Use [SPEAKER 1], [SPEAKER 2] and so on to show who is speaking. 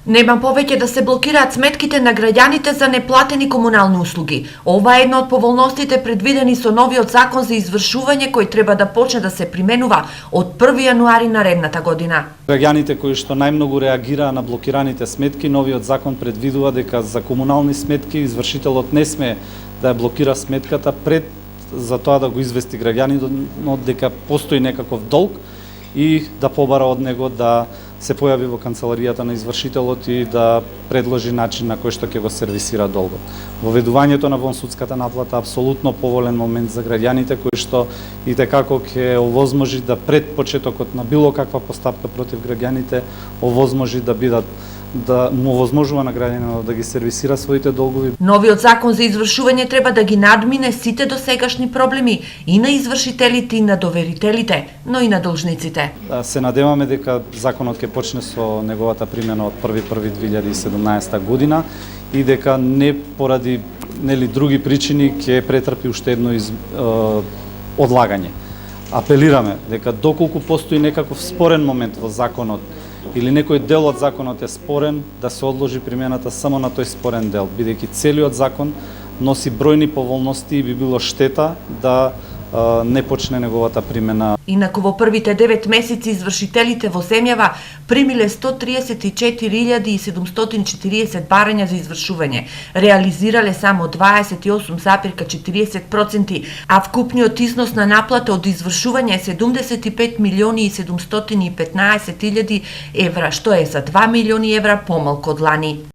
[SPEAKER 1] Нема повеќе да се блокираат сметките на граѓаните за неплатени комунални услуги. Ова е една од поволностите предвидени со новиот закон за извршување кој треба да почне да се применува од 1 јануари наредната година.
[SPEAKER 2] Граѓаните кои што најмногу реагираа на блокираните сметки, новиот закон предвидува дека за комунални сметки извршителот не смее да ја блокира сметката пред за тоа да го извести граѓанинот дека постои некаков долг и да побара од него да се појави во канцеларијата на извршителот и да предложи начин на кој што ќе го сервисира долгот. Воведувањето на вонсудската наплата апсолутно поволен момент за граѓаните кој што и текако ќе овозможи да пред почетокот на било каква постапка против граѓаните овозможи да му овозможува на граѓанинот да ги сервисира своите долгови.
[SPEAKER 1] Новиот закон за извршување треба да ги надмине сите досегашни проблеми и на извршителите и на доверителите, но и на должниците.
[SPEAKER 2] Се надеваме дека законот ќе почне со неговата примена од 1.1.2017 година и дека не поради други причини ќе претрпи уште едно одлагање. Апелираме дека доколку постои некаков спорен момент во законот или некој дел од законот е спорен, да се одложи примената само на тој спорен дел, бидејќи целиот закон носи бројни поволности и би било штета да не почне неговата примена.
[SPEAKER 1] Инаку во првите 9 месеци извршителите во земјава примиле 134.740 барања за извршување, реализирале само 28,40%, а вкупниот износ на наплата од извршување е 75.715.000 евра, што е за 2 милиони евра помалку од лани.